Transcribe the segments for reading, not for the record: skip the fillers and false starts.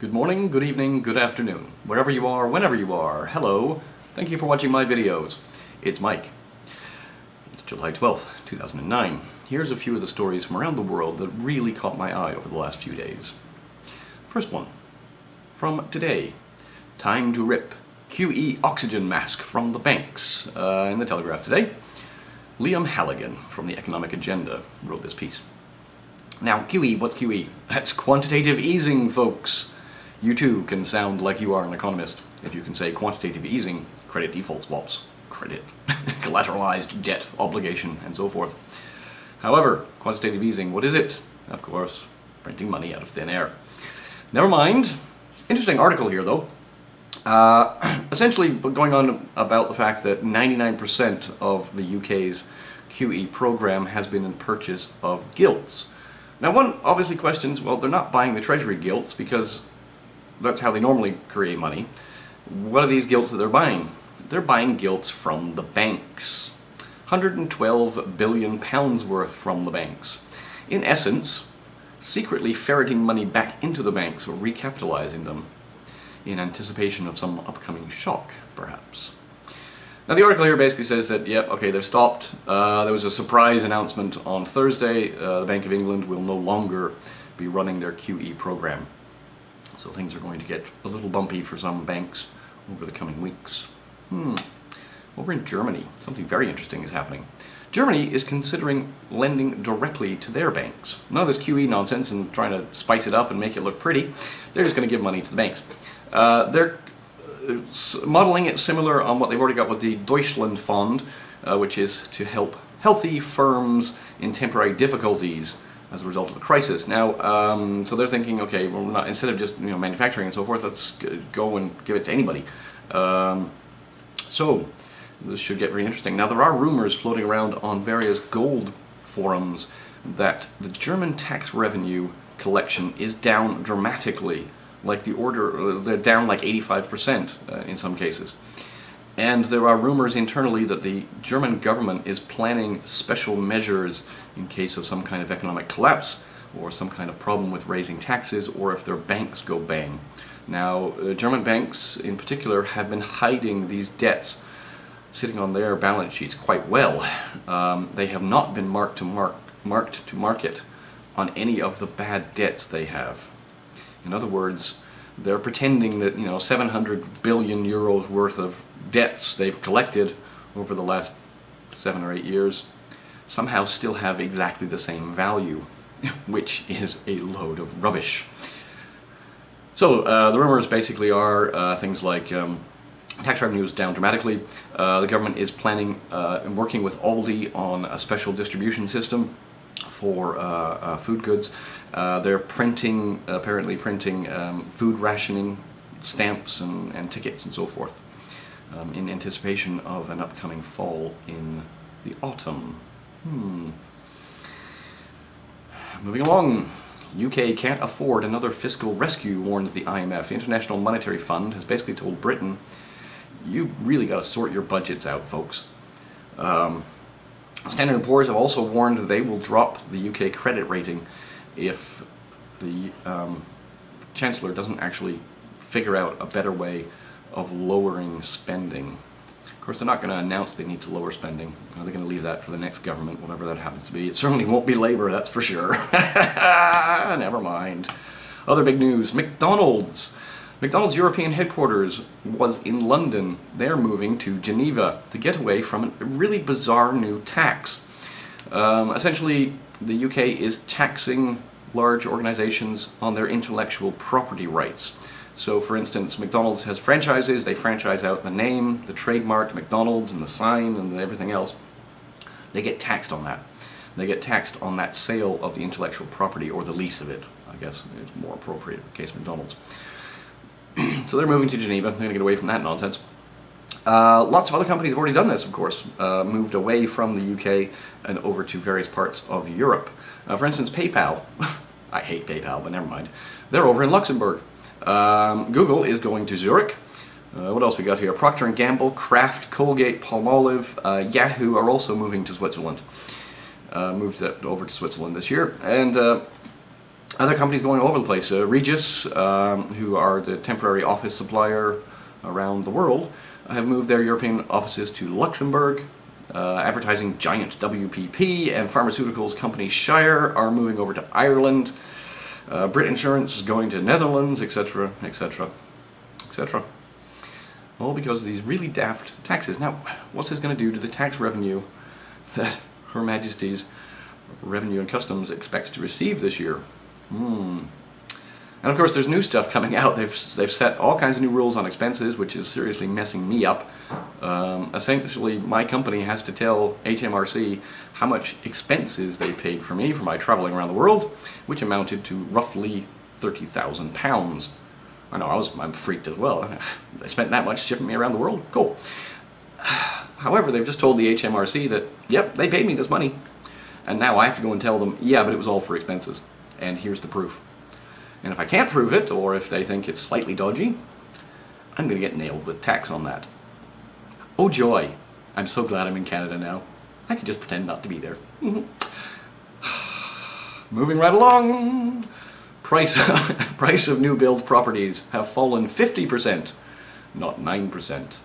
Good morning, good evening, good afternoon. Wherever you are, whenever you are, hello. Thank you for watching my videos. It's Mike. It's July 12th, 2009. Here's a few of the stories from around the world that really caught my eye over the last few days. First one, from today. Time to rip. QE oxygen mask from the banks. In the Telegraph today. Liam Halligan from the Economic Agenda wrote this piece. Now, QE, what's QE? That's quantitative easing, folks. You too can sound like you are an economist if you can say quantitative easing, credit default swaps, credit, collateralized debt, obligation, and so forth. However, quantitative easing, what is it? Of course, printing money out of thin air. Never mind. Interesting article here, though. Essentially going on about the fact that 99% of the UK's QE program has been in purchase of gilts. Now, one obviously questions, well, they're not buying the Treasury gilts because that's how they normally create money. What are these gilts that they're buying? They're buying gilts from the banks. £112 billion worth from the banks. In essence, secretly ferreting money back into the banks or recapitalizing them in anticipation of some upcoming shock, perhaps. Now, the article here basically says that, yeah, okay, they've stopped. There was a surprise announcement on Thursday. The Bank of England will no longer be running their QE program. So things are going to get a little bumpy for some banks over the coming weeks. Over in Germany, something very interesting is happening. Germany is considering lending directly to their banks. None of this QE nonsense and trying to spice it up and make it look pretty. They're just going to give money to the banks. They're modeling it similar on what they've already got with the Deutschland Fund, which is to help healthy firms in temporary difficulties as a result of the crisis. Now, so they're thinking, okay, well, not, instead of just manufacturing and so forth, let's go and give it to anybody. So this should get very interesting. Now, there are rumors floating around on various gold forums that the German tax revenue collection is down dramatically, like they're down like 85% in some cases. And there are rumors internally that the German government is planning special measures in case of some kind of economic collapse or some kind of problem with raising taxes or if their banks go bang. Now, German banks in particular have been hiding these debts sitting on their balance sheets quite well. They have not been marked to market on any of the bad debts they have. In other words, they're pretending that 700 billion euros worth of debts they've collected over the last 7 or 8 years somehow still have exactly the same value, which is a load of rubbish. So the rumors basically are things like tax revenue is down dramatically. The government is planning and working with Aldi on a special distribution system for food goods. They're apparently printing food rationing stamps and tickets and so forth in anticipation of an upcoming fall in the autumn. Moving along. UK can't afford another fiscal rescue, warns the IMF. The International Monetary Fund has basically told Britain, you really got to sort your budgets out, folks. Standard & Poor's have also warned they will drop the UK credit rating if the Chancellor doesn't actually figure out a better way of lowering spending. Of course, they're not going to announce they need to lower spending. They're going to leave that for the next government, whatever that happens to be. It certainly won't be Labour, that's for sure. Never mind. Other big news, McDonald's. McDonald's European headquarters was in London. They're moving to Geneva to get away from a really bizarre new tax. Essentially, the UK is taxing large organizations on their intellectual property rights. So, for instance, McDonald's has franchises. They franchise out the name, the trademark, McDonald's, and the sign, and everything else. They get taxed on that. They get taxed on that sale of the intellectual property, or the lease of it, I guess is more appropriate in the case of McDonald's. So they're moving to Geneva. They're going to get away from that nonsense. Lots of other companies have already done this, of course, moved away from the UK and over to various parts of Europe. For instance, PayPal. I hate PayPal, but never mind. They're over in Luxembourg. Google is going to Zurich. What else we got here? Procter & Gamble, Kraft, Colgate, Palmolive, Yahoo are also moving to Switzerland. Moved over to Switzerland this year. And Other companies going all over the place. Regis, who are the temporary office supplier around the world, have moved their European offices to Luxembourg. Advertising giant WPP and pharmaceuticals company Shire are moving over to Ireland. Brit Insurance is going to Netherlands, etc., etc., etc. All because of these really daft taxes. Now, what's this going to do to the tax revenue that Her Majesty's Revenue and Customs expects to receive this year? And of course there's new stuff coming out. They've set all kinds of new rules on expenses, which is seriously messing me up. Essentially my company has to tell HMRC how much expenses they paid for me for my traveling around the world, which amounted to roughly £30,000. I know, I'm freaked as well. They spent that much shipping me around the world? Cool. However, they've just told the HMRC that, yep, they paid me this money. And now I have to go and tell them, yeah, but it was all for expenses. And here's the proof. And if I can't prove it, or if they think it's slightly dodgy, I'm going to get nailed with tax on that. Oh joy, I'm so glad I'm in Canada now. I can just pretend not to be there. Moving right along. Price of new build properties have fallen 50%, not 9%.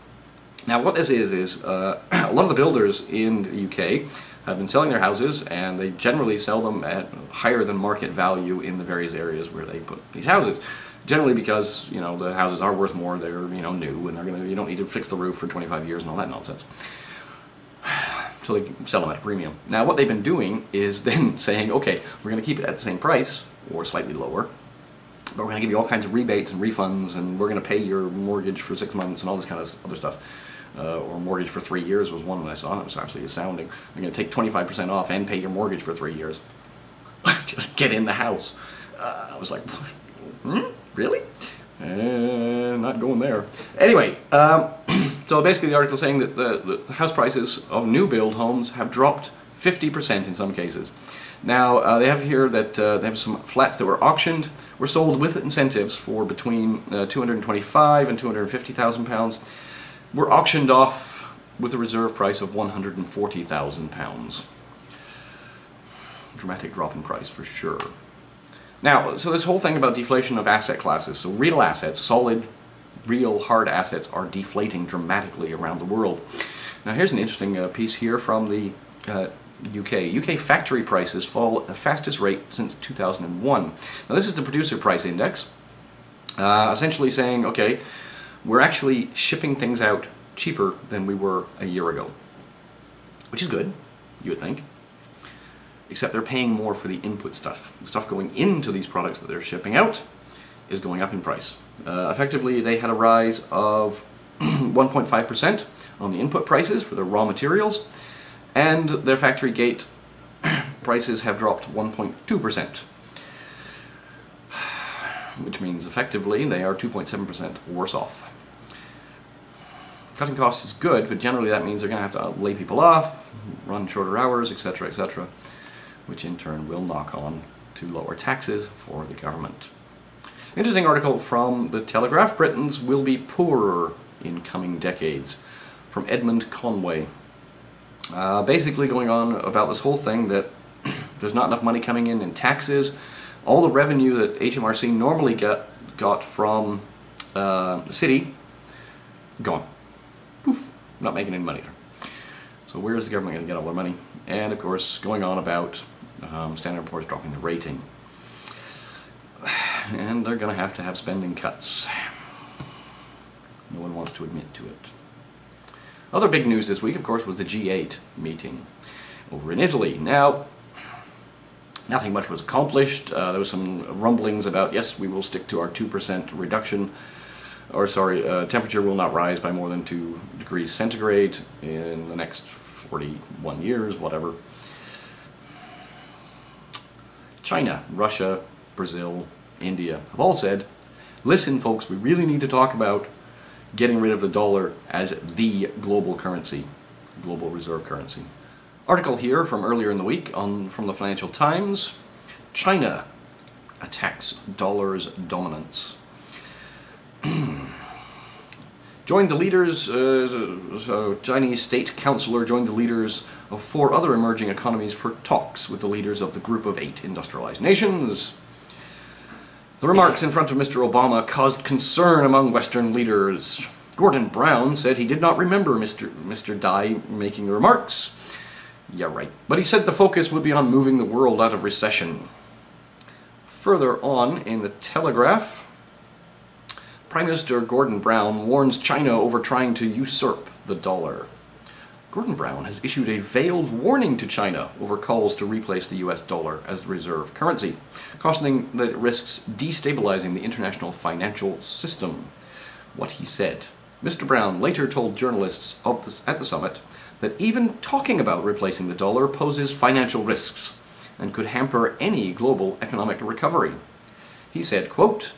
Now what this is a lot of the builders in the UK have been selling their houses, and they generally sell them at higher than market value in the various areas where they put these houses. Generally because, you know, the houses are worth more, they're, you know, new, and you don't need to fix the roof for 25 years and all that nonsense. So they sell them at a premium. Now what they've been doing is then saying, okay, we're going to keep it at the same price, or slightly lower, but we're going to give you all kinds of rebates and refunds, and we're going to pay your mortgage for 6 months and all this kind of other stuff. Or mortgage for 3 years was one that I saw. It was absolutely astounding. They're going to take 25% off and pay your mortgage for 3 years. Just get in the house. I was like, really? Not going there. Anyway, so basically the article is saying that the house prices of new build homes have dropped 50% in some cases. Now, they have here that they have some flats that were auctioned, were sold with incentives for between £225,000 and £250,000. Were auctioned off with a reserve price of £140,000. Dramatic drop in price for sure. Now, so this whole thing about deflation of asset classes, so real assets, solid, real hard assets are deflating dramatically around the world. Now here's an interesting piece here from the UK. UK factory prices fall at the fastest rate since 2001. Now this is the producer price index, essentially saying, okay, we're actually shipping things out cheaper than we were a year ago. Which is good, you would think. Except they're paying more for the input stuff. The stuff going into these products that they're shipping out is going up in price. Effectively, they had a rise of 1.5% on the input prices for their raw materials, and their factory gate prices have dropped 1.2%. Which means effectively they are 2.7% worse off. Cutting costs is good, but generally that means they're going to have to lay people off, run shorter hours, etc., etc., which in turn will knock on to lower taxes for the government. Interesting article from the Telegraph. Britons will be poorer in coming decades, from Edmund Conway. Basically going on about this whole thing that there's not enough money coming in taxes. All the revenue that HMRC normally got from the city, gone. Poof, not making any money there. So where is the government going to get all their money? And of course, going on about Standard & Poor's dropping the rating. And they're going to have spending cuts. No one wants to admit to it. Other big news this week, of course, was the G8 meeting over in Italy. Now, nothing much was accomplished. There was some rumblings about, yes, we will stick to our 2% reduction, or sorry, temperature will not rise by more than 2 degrees centigrade in the next 41 years, whatever. China, Russia, Brazil, India have all said, listen folks, we really need to talk about getting rid of the dollar as the global currency, global reserve currency. Article here from earlier in the week from the Financial Times. China attacks dollar's dominance. Joined the leaders, Chinese state councillor joined the leaders of 4 other emerging economies for talks with the leaders of the Group of 8 industrialized nations. The remarks in front of Mr. Obama caused concern among Western leaders. Gordon Brown said he did not remember Mr. Dai making remarks. Yeah, right. But he said the focus would be on moving the world out of recession. Further on in the Telegraph, Prime Minister Gordon Brown warns China over trying to usurp the dollar. Gordon Brown has issued a veiled warning to China over calls to replace the US dollar as the reserve currency, cautioning that it risks destabilizing the international financial system. What he said. Mr. Brown later told journalists at the summit that even talking about replacing the dollar poses financial risks and could hamper any global economic recovery. He said, quote,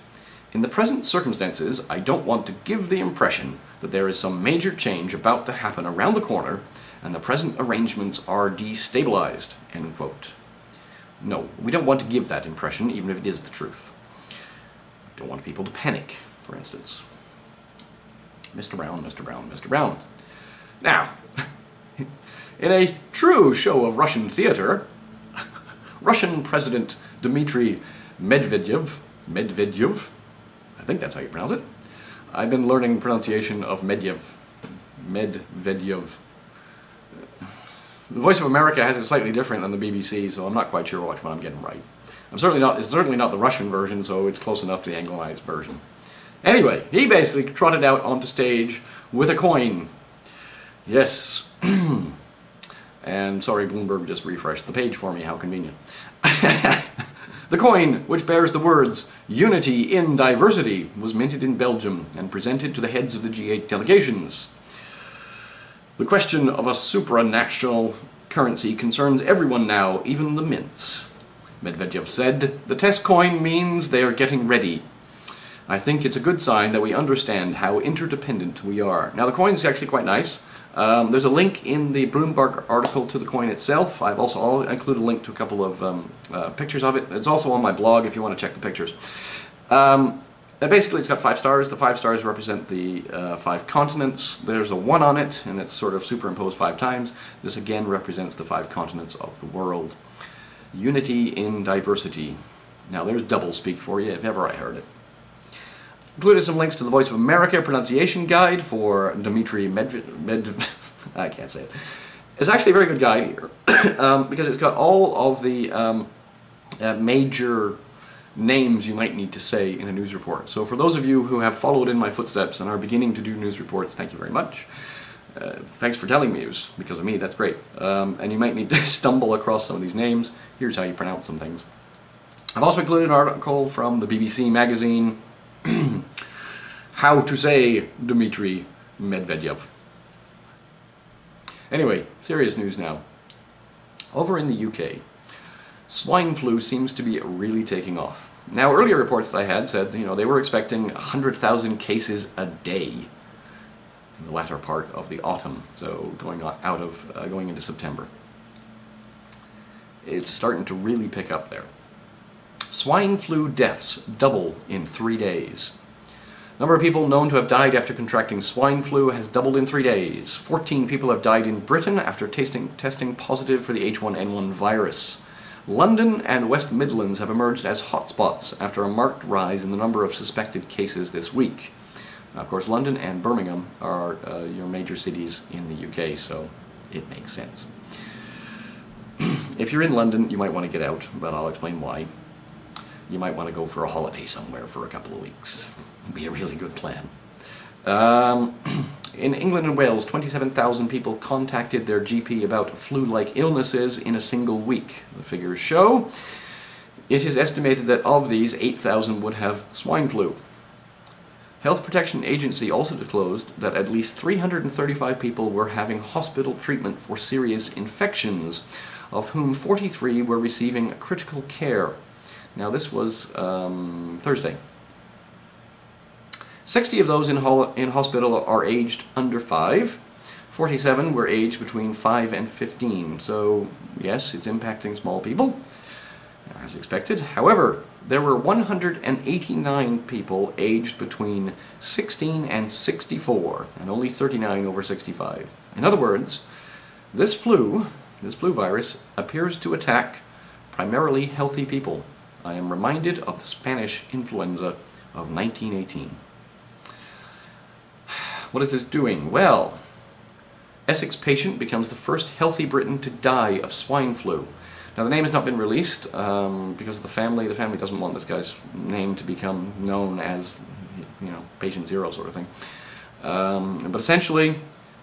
"In the present circumstances, I don't want to give the impression that there is some major change about to happen around the corner and the present arrangements are destabilized," end quote. No, we don't want to give that impression, even if it is the truth. We don't want people to panic, for instance. Mr. Brown, Mr. Brown, Mr. Brown. Now, in a true show of Russian theater, Russian President Dmitry Medvedev, I think that's how you pronounce it. I've been learning pronunciation of Medvedev. The Voice of America has it slightly different than the BBC, so I'm not quite sure which one I'm getting right. It's certainly not the Russian version, so it's close enough to the Anglicized version. Anyway, he basically trotted out onto stage with a coin. Yes. And sorry, Bloomberg just refreshed the page for me, how convenient. The coin, which bears the words, "Unity in Diversity," was minted in Belgium and presented to the heads of the G8 delegations. The question of a supranational currency concerns everyone now, even the mints. Medvedev said, "The test coin means they are getting ready. I think it's a good sign that we understand how interdependent we are." Now, the coin's actually quite nice. There's a link in the Bloomberg article to the coin itself. I'll include a link to a couple of pictures of it. It's also on my blog if you want to check the pictures. Basically, it's got 5 stars. The 5 stars represent the 5 continents. There's a 1 on it, and it's sort of superimposed 5 times. This again represents the 5 continents of the world. Unity in diversity. Now, there's doublespeak for you, if ever I heard it. Included some links to the Voice of America pronunciation guide for Dmitry Medvedev. I can't say it. It's actually a very good guide here because it's got all of the major names you might need to say in a news report. So for those of you who have followed in my footsteps and are beginning to do news reports, thank you very much. Thanks for telling me, because of me, that's great. And you might need to stumble across some of these names. Here's how you pronounce some things. I've also included an article from the BBC magazine, How to Say Dmitry Medvedev. Anyway, serious news now. Over in the UK, swine flu seems to be really taking off. Now, earlier reports that I had said, they were expecting 100,000 cases a day in the latter part of the autumn, so going into September. It's starting to really pick up there. Swine flu deaths double in 3 days. Number of people known to have died after contracting swine flu has doubled in 3 days. 14 people have died in Britain after testing positive for the H1N1 virus. London and West Midlands have emerged as hotspots after a marked rise in the number of suspected cases this week. Now, of course, London and Birmingham are your major cities in the UK, so it makes sense. If you're in London, you might want to get out, but I'll explain why. You might want to go for a holiday somewhere for a couple of weeks. It'd be a really good plan. In England and Wales, 27,000 people contacted their GP about flu-like illnesses in a single week. The figures show it is estimated that of these, 8,000 would have swine flu. Health Protection Agency also disclosed that at least 335 people were having hospital treatment for serious infections, of whom 43 were receiving critical care. Now, this was Thursday. 60 of those in hospital are aged under 5. 47 were aged between 5 and 15. So, yes, it's impacting small people, as expected. However, there were 189 people aged between 16 and 64, and only 39 over 65. In other words, this flu virus appears to attack primarily healthy people. I am reminded of the Spanish influenza of 1918. What is this doing? Well, Essex patient becomes the first healthy Briton to die of swine flu. Now the name has not been released because of the family. The family doesn't want this guy's name to become known as, you know, patient zero sort of thing. But essentially,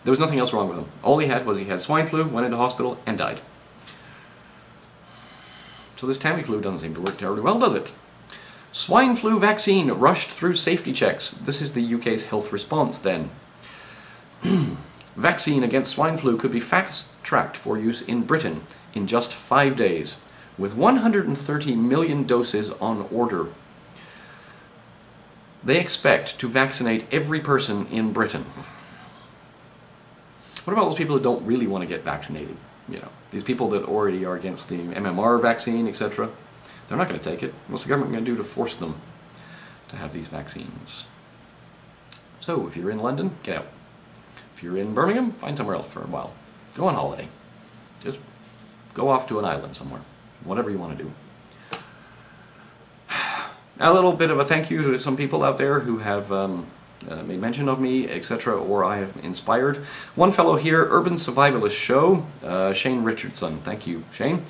there was nothing else wrong with him. All he had swine flu, went into hospital, and died. So this Tamiflu doesn't seem to work terribly well, does it? Swine flu vaccine rushed through safety checks. This is the UK's health response then. Vaccine against swine flu could be fast-tracked for use in Britain in just 5 days, with 130 million doses on order. They expect to vaccinate every person in Britain. What about those people who don't really want to get vaccinated? You know, these people that already are against the MMR vaccine, etc. They're not going to take it. What's the government going to do to force them to have these vaccines? So, if you're in London, get out. If you're in Birmingham, find somewhere else for a while. Go on holiday. Just go off to an island somewhere. Whatever you want to do. A little bit of a thank you to some people out there who have made mention of me, etc., or I have inspired. One fellow here, Urban Survivalist Show, Shane Richardson. Thank you, Shane.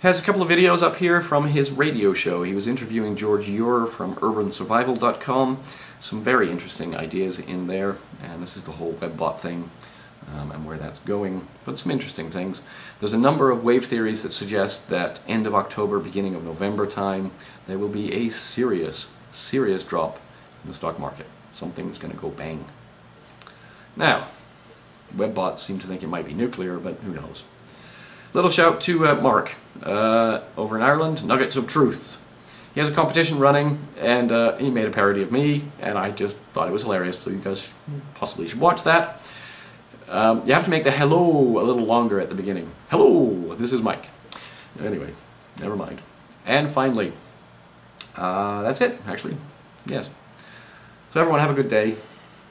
Has a couple of videos up here from his radio show. He was interviewing George Ure from urbansurvival.com. Some very interesting ideas in there, and this is the whole webbot thing and where that's going, but some interesting things. There's a number of wave theories that suggest that end of October, beginning of November time, there will be a serious drop in the stock market. Something's going to go bang. Now, webbots seem to think it might be nuclear, but who knows. Little shout to Mark over in Ireland, Nuggets of Truth. He has a competition running, and he made a parody of me, and I just thought it was hilarious, so you guys possibly should watch that. You have to make the hello a little longer at the beginning. Hello, this is Mike. Anyway, never mind. And finally, that's it, actually. Yes. So everyone have a good day.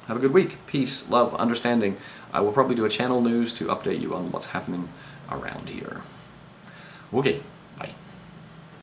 Have a good week. Peace, love, understanding. I will probably do a channel news to update you on what's happening around here. Okay.